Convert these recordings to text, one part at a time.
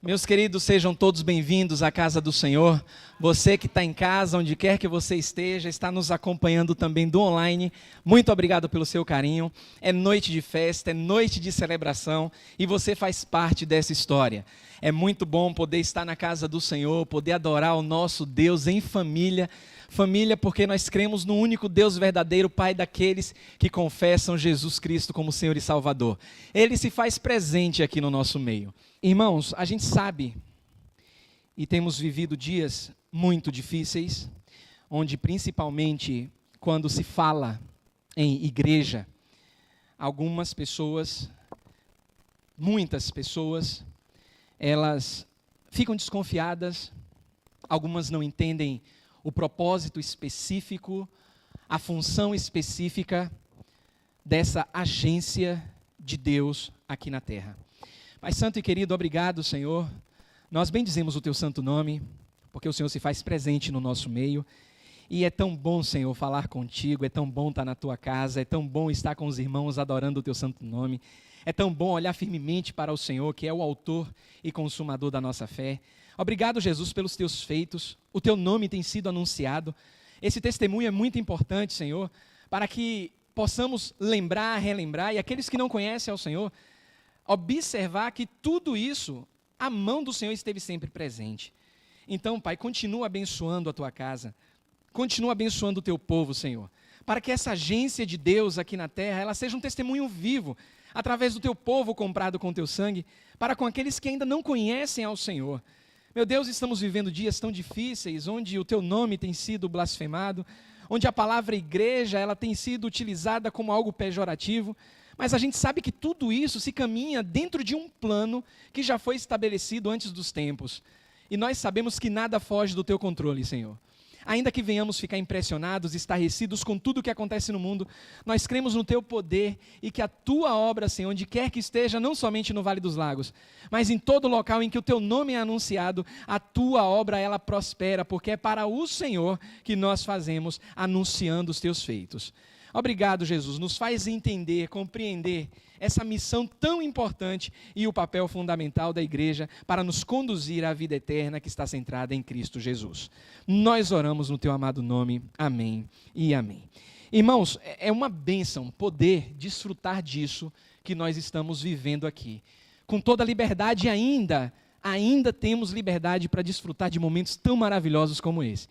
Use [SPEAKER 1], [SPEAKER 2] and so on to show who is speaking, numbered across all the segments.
[SPEAKER 1] Meus queridos, sejam todos bem-vindos à casa do Senhor. Você que está em casa, onde quer que você esteja, está nos acompanhando também do online. Muito obrigado pelo seu carinho. É noite de festa, é noite de celebração e você faz parte dessa história. É muito bom poder estar na casa do Senhor, poder adorar o nosso Deus em família. Família, porque nós cremos no único Deus verdadeiro, Pai daqueles que confessam Jesus Cristo como Senhor e Salvador. Ele se faz presente aqui no nosso meio. Irmãos, a gente sabe e temos vivido dias muito difíceis, onde principalmente quando se fala em igreja, algumas pessoas, muitas pessoas, elas ficam desconfiadas, algumas não entendem o propósito específico, a função específica dessa agência de Deus aqui na terra. Pai santo e querido, obrigado, Senhor. Nós bendizemos o teu santo nome, porque o Senhor se faz presente no nosso meio. E é tão bom, Senhor, falar contigo, é tão bom estar na tua casa, é tão bom estar com os irmãos adorando o teu santo nome. É tão bom olhar firmemente para o Senhor, que é o autor e consumador da nossa fé. Obrigado, Jesus, pelos teus feitos. O teu nome tem sido anunciado. Esse testemunho é muito importante, Senhor, para que possamos lembrar, relembrar, e aqueles que não conhecem ao Senhor, observar que tudo isso, a mão do Senhor esteve sempre presente. Então, Pai, continua abençoando a tua casa, continua abençoando o teu povo, Senhor, para que essa agência de Deus aqui na terra, ela seja um testemunho vivo, através do teu povo comprado com teu sangue, para com aqueles que ainda não conhecem ao Senhor. Meu Deus, estamos vivendo dias tão difíceis, onde o teu nome tem sido blasfemado, onde a palavra igreja, ela tem sido utilizada como algo pejorativo, mas a gente sabe que tudo isso se caminha dentro de um plano que já foi estabelecido antes dos tempos. E nós sabemos que nada foge do teu controle, Senhor. Ainda que venhamos ficar impressionados, estarrecidos com tudo o que acontece no mundo, nós cremos no teu poder e que a tua obra, Senhor, onde quer que esteja, não somente no Vale dos Lagos, mas em todo local em que o teu nome é anunciado, a tua obra, ela prospera, porque é para o Senhor que nós fazemos, anunciando os teus feitos. Obrigado, Jesus, nos faz entender, compreender essa missão tão importante e o papel fundamental da igreja para nos conduzir à vida eterna que está centrada em Cristo Jesus. Nós oramos no teu amado nome. Amém e amém. Irmãos, é uma bênção poder desfrutar disso que nós estamos vivendo aqui. Com toda a liberdade ainda temos liberdade para desfrutar de momentos tão maravilhosos como esse.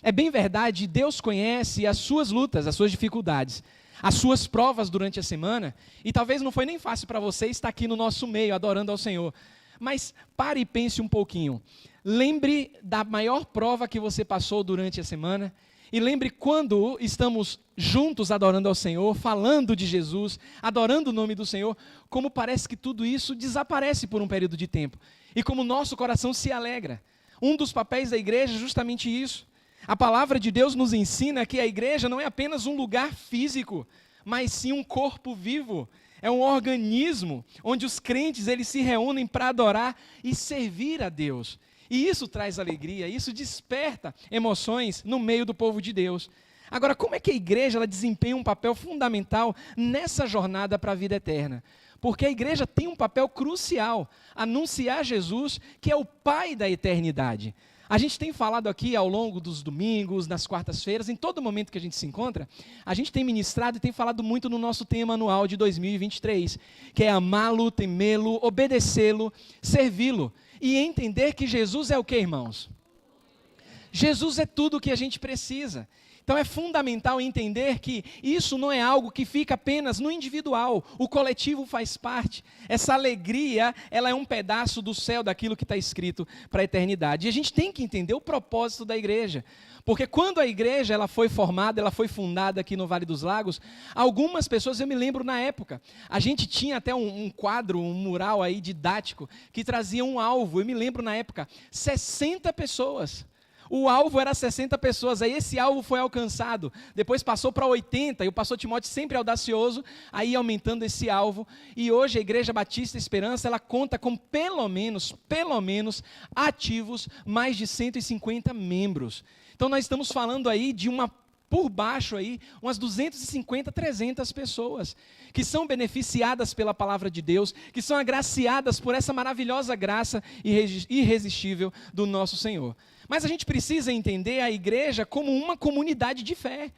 [SPEAKER 1] É bem verdade, Deus conhece as suas lutas, as suas dificuldades, as suas provas durante a semana, e talvez não foi nem fácil para você estar aqui no nosso meio, adorando ao Senhor. Mas pare e pense um pouquinho. Lembre da maior prova que você passou durante a semana, e lembre quando estamos juntos adorando ao Senhor, falando de Jesus, adorando o nome do Senhor, como parece que tudo isso desaparece por um período de tempo, e como o nosso coração se alegra. Um dos papéis da igreja é justamente isso. A palavra de Deus nos ensina que a igreja não é apenas um lugar físico, mas sim um corpo vivo. É um organismo onde os crentes eles se reúnem para adorar e servir a Deus. E isso traz alegria, isso desperta emoções no meio do povo de Deus. Agora, como é que a igreja ela desempenha um papel fundamental nessa jornada para a vida eterna? Porque a igreja tem um papel crucial, anunciar Jesus, que é o Pai da eternidade. A gente tem falado aqui ao longo dos domingos, nas quartas-feiras, em todo momento que a gente se encontra, a gente tem ministrado e tem falado muito no nosso tema anual de 2023, que é amá-lo, temê-lo, obedecê-lo, servi-lo e entender que Jesus é o que, irmãos? Jesus é tudo o que a gente precisa. Então é fundamental entender que isso não é algo que fica apenas no individual, o coletivo faz parte. Essa alegria, ela é um pedaço do céu daquilo que está escrito para a eternidade. E a gente tem que entender o propósito da igreja, porque quando a igreja ela foi formada, ela foi fundada aqui no Vale dos Lagos, algumas pessoas, eu me lembro na época, a gente tinha até um quadro, um mural aí didático, que trazia um alvo, eu me lembro na época, 60 pessoas. O alvo era 60 pessoas, aí esse alvo foi alcançado, depois passou para 80, e o pastor Timóteo sempre audacioso, aí aumentando esse alvo, e hoje a Igreja Batista Esperança, ela conta com pelo menos, ativos, mais de 150 membros. Então nós estamos falando aí de uma por baixo aí, umas 250, 300 pessoas que são beneficiadas pela palavra de Deus, que são agraciadas por essa maravilhosa graça irresistível do nosso Senhor. Mas a gente precisa entender a igreja como uma comunidade de fé.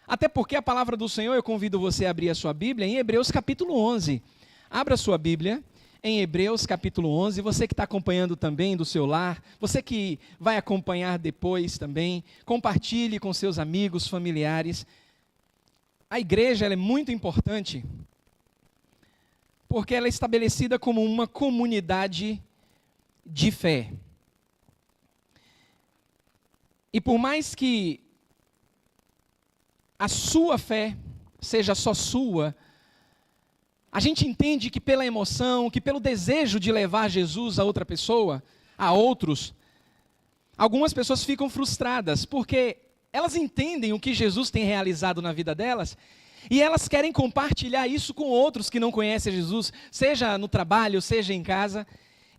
[SPEAKER 1] Até porque a palavra do Senhor, eu convido você a abrir a sua Bíblia em Hebreus capítulo 11. Abra a sua Bíblia em Hebreus capítulo 11, você que está acompanhando também do seu lar, você que vai acompanhar depois também, compartilhe com seus amigos, familiares. A igreja ela é muito importante, porque ela é estabelecida como uma comunidade de fé. E por mais que a sua fé seja só sua, a gente entende que pela emoção, que pelo desejo de levar Jesus a outra pessoa, a outros, algumas pessoas ficam frustradas, porque elas entendem o que Jesus tem realizado na vida delas, e elas querem compartilhar isso com outros que não conhecem Jesus, seja no trabalho, seja em casa,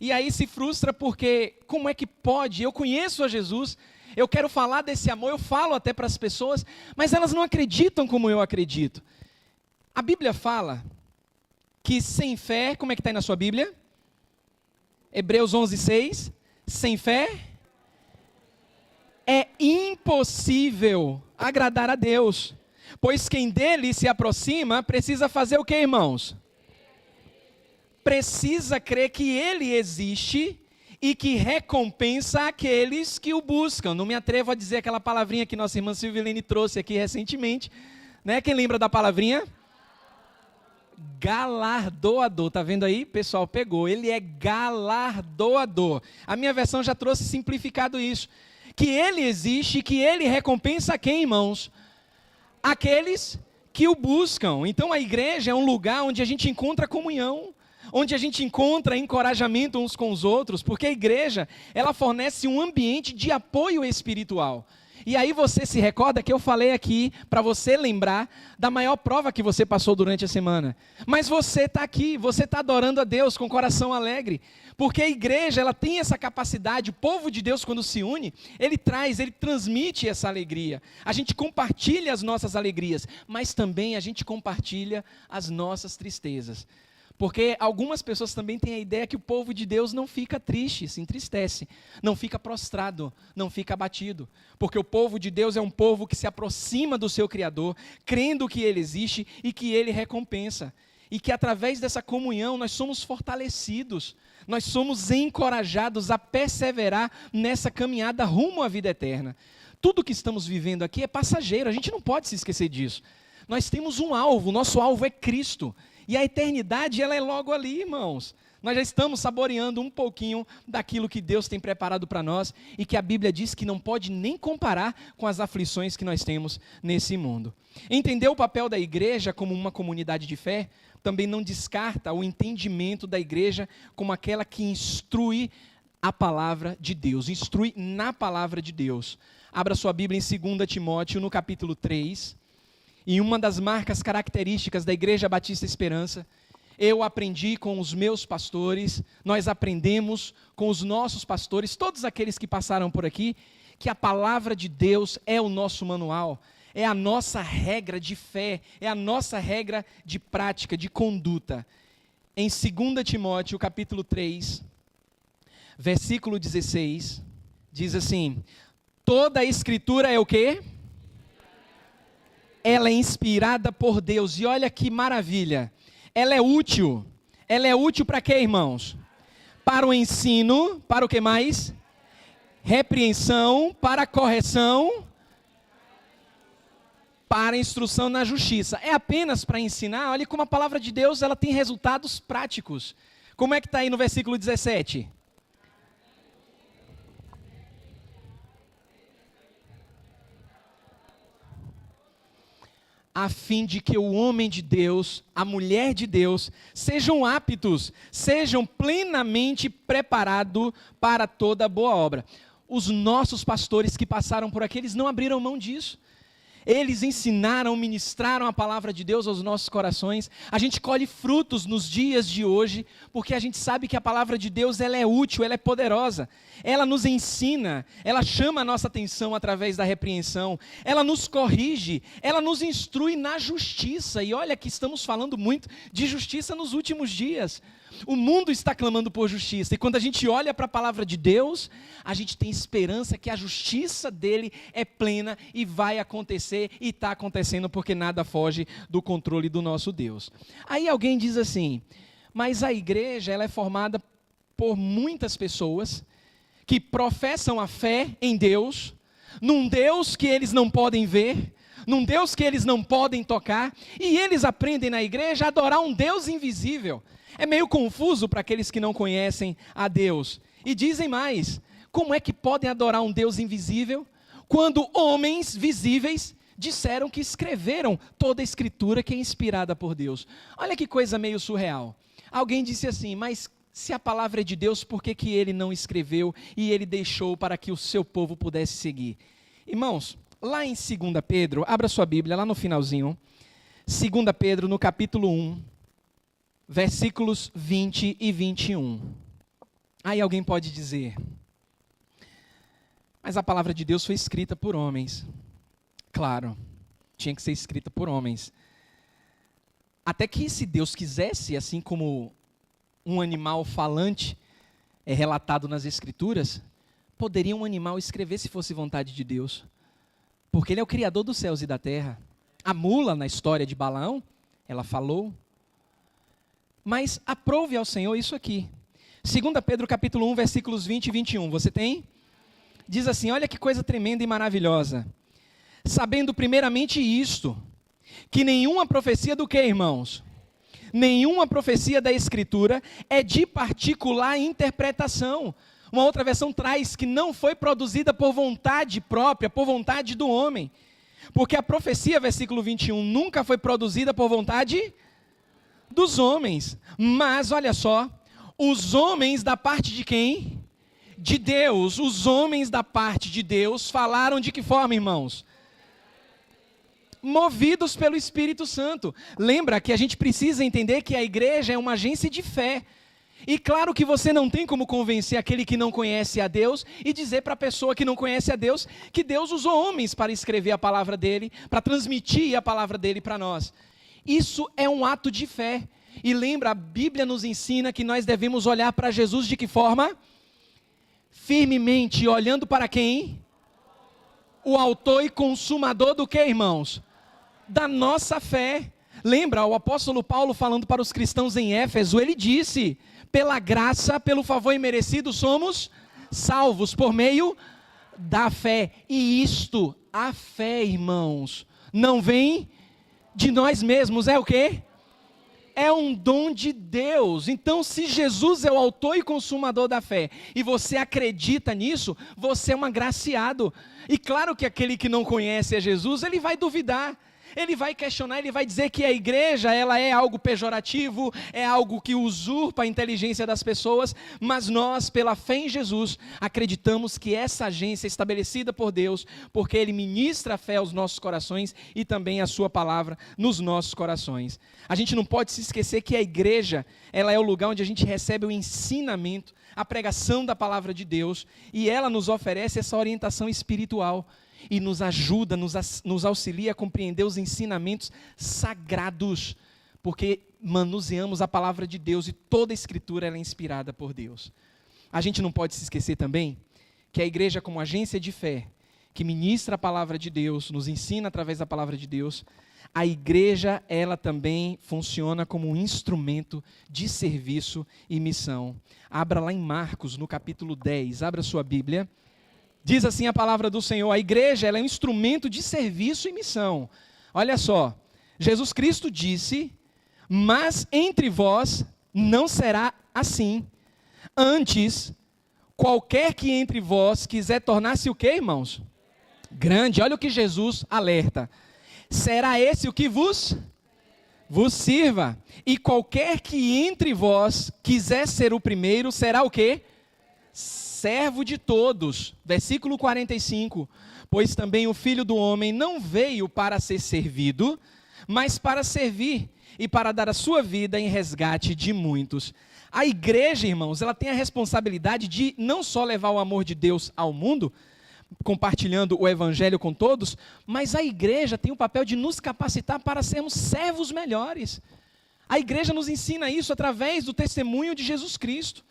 [SPEAKER 1] e aí se frustra porque, como é que pode? Eu conheço a Jesus, eu quero falar desse amor, eu falo até para as pessoas, mas elas não acreditam como eu acredito. A Bíblia fala que sem fé, como é que está aí na sua Bíblia? Hebreus 11:6, sem fé é impossível agradar a Deus, pois quem dele se aproxima precisa fazer o que, irmãos? Precisa crer que ele existe e que recompensa aqueles que o buscam. Não me atrevo a dizer aquela palavrinha que nossa irmã Silvilene trouxe aqui recentemente, né? Quem lembra da palavrinha? Galardoador, tá vendo aí? Pessoal, pegou, ele é galardoador. A minha versão já trouxe simplificado isso, que ele existe e que ele recompensa quem, irmãos? Aqueles que o buscam. Então a igreja é um lugar onde a gente encontra comunhão, onde a gente encontra encorajamento uns com os outros, porque a igreja, ela fornece um ambiente de apoio espiritual. E aí você se recorda que eu falei aqui, para você lembrar da maior prova que você passou durante a semana. Mas você está aqui, você está adorando a Deus com coração alegre. Porque a igreja, ela tem essa capacidade, o povo de Deus quando se une, ele transmite essa alegria. A gente compartilha as nossas alegrias, mas também a gente compartilha as nossas tristezas. Porque algumas pessoas também têm a ideia que o povo de Deus não fica triste, se entristece, não fica prostrado, não fica abatido. Porque o povo de Deus é um povo que se aproxima do seu Criador, crendo que Ele existe e que Ele recompensa. E que através dessa comunhão nós somos fortalecidos, nós somos encorajados a perseverar nessa caminhada rumo à vida eterna. Tudo que estamos vivendo aqui é passageiro, a gente não pode se esquecer disso. Nós temos um alvo, o nosso alvo é Cristo. E a eternidade, ela é logo ali, irmãos. Nós já estamos saboreando um pouquinho daquilo que Deus tem preparado para nós e que a Bíblia diz que não pode nem comparar com as aflições que nós temos nesse mundo. Entender o papel da igreja como uma comunidade de fé também não descarta o entendimento da igreja como aquela que instrui a palavra de Deus, instrui na palavra de Deus. Abra sua Bíblia em 2 Timóteo, no capítulo 3. E uma das marcas características da Igreja Batista Esperança, eu aprendi com os meus pastores, nós aprendemos com os nossos pastores, todos aqueles que passaram por aqui, que a palavra de Deus é o nosso manual, é a nossa regra de fé, é a nossa regra de prática, de conduta. Em 2 Timóteo, capítulo 3, versículo 16, diz assim: toda a escritura é o quê? Ela é inspirada por Deus, e olha que maravilha, ela é útil para quê, irmãos? Para o ensino, para o que mais? Repreensão, para a correção, para a instrução na justiça. É apenas para ensinar? Olha como a palavra de Deus ela tem resultados práticos. Como é que está aí no versículo 17? A fim de que o homem de Deus, a mulher de Deus, sejam aptos, sejam plenamente preparados para toda boa obra. Os nossos pastores que passaram por aqui, eles não abriram mão disso. eles ensinaram, ministraram a palavra de Deus aos nossos corações. A gente colhe frutos nos dias de hoje, porque a gente sabe que a palavra de Deus ela é útil, ela é poderosa. Ela nos ensina, ela chama a nossa atenção através da repreensão, ela nos corrige, ela nos instrui na justiça. E olha que estamos falando muito de justiça nos últimos dias. O mundo está clamando por justiça, e quando a gente olha para a palavra de Deus, a gente tem esperança que a justiça dele é plena e vai acontecer, e está acontecendo, porque nada foge do controle do nosso Deus. Aí alguém diz assim, mas a igreja ela é formada por muitas pessoas que professam a fé em Deus, num Deus que eles não podem ver, num Deus que eles não podem tocar, e eles aprendem na igreja a adorar um Deus invisível. É meio confuso para aqueles que não conhecem a Deus. E dizem mais, como é que podem adorar um Deus invisível, quando homens visíveis disseram que escreveram toda a escritura que é inspirada por Deus? Olha que coisa meio surreal. Alguém disse assim, mas se a palavra é de Deus, por que ele não escreveu e ele deixou para que o seu povo pudesse seguir? Irmãos, lá em 2 Pedro, abra sua Bíblia, lá no finalzinho, 2 Pedro no capítulo 1, versículos 20 e 21. Aí alguém pode dizer, mas a palavra de Deus foi escrita por homens. Claro, tinha que ser escrita por homens. Até que se Deus quisesse, assim como um animal falante é relatado nas Escrituras, poderia um animal escrever se fosse vontade de Deus. Porque ele é o Criador dos céus e da terra. A mula, na história de Balaão, ela falou. Mas aprove ao Senhor isso aqui. 2 Pedro capítulo 1, versículos 20 e 21. Você tem? Diz assim, olha que coisa tremenda e maravilhosa. Sabendo primeiramente isto, que nenhuma profecia do que, irmãos? Nenhuma profecia da Escritura é de particular interpretação. Uma outra versão traz que não foi produzida por vontade própria, por vontade do homem. Porque a profecia, versículo 21, nunca foi produzida por vontade dos homens. Mas, olha só, os homens da parte de quem? De Deus. Os homens da parte de Deus falaram de que forma, irmãos? Movidos pelo Espírito Santo. Lembra que a gente precisa entender que a igreja é uma agência de fé. E claro que você não tem como convencer aquele que não conhece a Deus e dizer para a pessoa que não conhece a Deus que Deus usou homens para escrever a palavra dele, para transmitir a palavra dele para nós. Isso é um ato de fé. E lembra, a Bíblia nos ensina que nós devemos olhar para Jesus de que forma? Firmemente, olhando para quem? O autor e consumador do que, irmãos? Da nossa fé. Lembra, o apóstolo Paulo falando para os cristãos em Éfeso, ele disse, pela graça, pelo favor imerecido, somos salvos por meio da fé. E isto, a fé, irmãos, não vem de nós mesmos, é o quê? É um dom de Deus. Então, se Jesus é o autor e consumador da fé, e você acredita nisso, você é um agraciado. E claro que aquele que não conhece a Jesus, ele vai duvidar. Ele vai questionar, ele vai dizer que a igreja ela é algo pejorativo, é algo que usurpa a inteligência das pessoas, mas nós, pela fé em Jesus, acreditamos que essa agência é estabelecida por Deus, porque Ele ministra a fé aos nossos corações e também a sua palavra nos nossos corações. A gente não pode se esquecer que a igreja ela é o lugar onde a gente recebe o ensinamento, a pregação da palavra de Deus, e ela nos oferece essa orientação espiritual. E nos ajuda, nos auxilia a compreender os ensinamentos sagrados, porque manuseamos a palavra de Deus e toda a escritura ela é inspirada por Deus. A gente não pode se esquecer também que a igreja como agência de fé, que ministra a palavra de Deus, nos ensina através da palavra de Deus, a igreja ela também funciona como um instrumento de serviço e missão. Abra lá em Marcos, no capítulo 10, abra sua Bíblia. Diz assim a palavra do Senhor, a igreja ela é um instrumento de serviço e missão. Olha só, Jesus Cristo disse, mas entre vós não será assim. Antes, qualquer que entre vós quiser tornar-se o quê, irmãos? Grande, olha o que Jesus alerta. Será esse o que vos sirva. E qualquer que entre vós quiser ser o primeiro, será o quê? servo de todos. Versículo 45. Pois também o Filho do Homem não veio para ser servido, mas para servir e para dar a sua vida em resgate de muitos. A igreja, irmãos, ela tem a responsabilidade de não só levar o amor de Deus ao mundo, compartilhando o evangelho com todos, mas a igreja tem o papel de nos capacitar para sermos servos melhores. A igreja nos ensina isso através do testemunho de Jesus Cristo.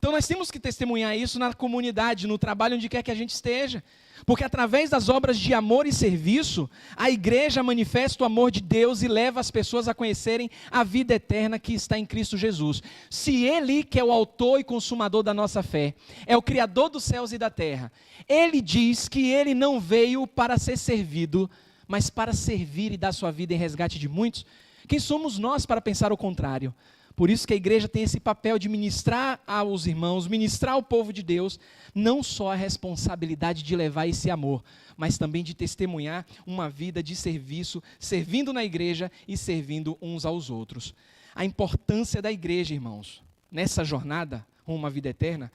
[SPEAKER 1] Então nós temos que testemunhar isso na comunidade, no trabalho, onde quer que a gente esteja. Porque através das obras de amor e serviço, a igreja manifesta o amor de Deus e leva as pessoas a conhecerem a vida eterna que está em Cristo Jesus. Se Ele, que é o autor e consumador da nossa fé, é o Criador dos céus e da terra, Ele diz que Ele não veio para ser servido, mas para servir e dar sua vida em resgate de muitos. Quem somos nós para pensar o contrário? Por isso que a igreja tem esse papel de ministrar aos irmãos, ministrar ao povo de Deus, não só a responsabilidade de levar esse amor, mas também de testemunhar uma vida de serviço, servindo na igreja e servindo uns aos outros. A importância da igreja, irmãos, nessa jornada rumo a uma vida eterna,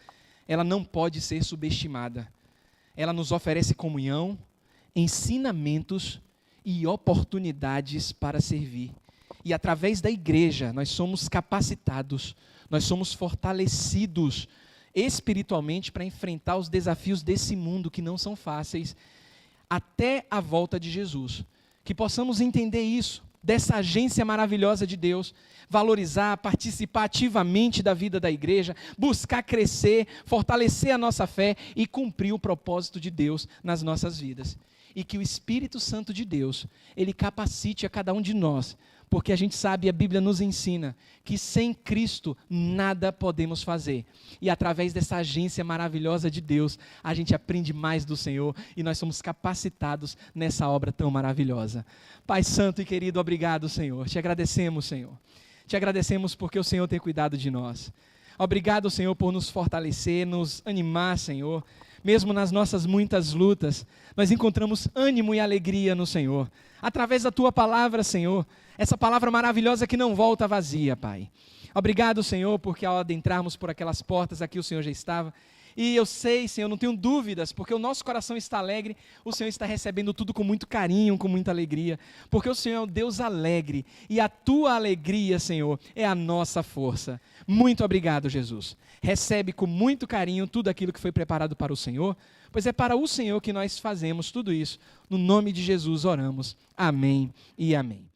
[SPEAKER 1] ela não pode ser subestimada. Ela nos oferece comunhão, ensinamentos e oportunidades para servir. E através da igreja nós somos capacitados, nós somos fortalecidos espiritualmente para enfrentar os desafios desse mundo que não são fáceis, até a volta de Jesus. Que possamos entender isso, dessa agência maravilhosa de Deus, valorizar, participar ativamente da vida da igreja, buscar crescer, fortalecer a nossa fé e cumprir o propósito de Deus nas nossas vidas. E que o Espírito Santo de Deus, Ele capacite a cada um de nós, porque a gente sabe, a Bíblia nos ensina, que sem Cristo nada podemos fazer. E através dessa agência maravilhosa de Deus, a gente aprende mais do Senhor e nós somos capacitados nessa obra tão maravilhosa. Pai Santo e querido, obrigado, Senhor. Te agradecemos, Senhor. Te agradecemos porque o Senhor tem cuidado de nós. Obrigado, Senhor, por nos fortalecer, nos animar, Senhor. Mesmo nas nossas muitas lutas, nós encontramos ânimo e alegria no Senhor. Através da Tua palavra, Senhor, essa palavra maravilhosa que não volta vazia, Pai. Obrigado, Senhor, porque ao adentrarmos por aquelas portas, aqui o Senhor já estava. E eu sei, Senhor, não tenho dúvidas, porque o nosso coração está alegre, o Senhor está recebendo tudo com muito carinho, com muita alegria, porque o Senhor é um Deus alegre, e a Tua alegria, Senhor, é a nossa força. Muito obrigado, Jesus. Recebe com muito carinho tudo aquilo que foi preparado para o Senhor, pois é para o Senhor que nós fazemos tudo isso. No nome de Jesus oramos. Amém e amém.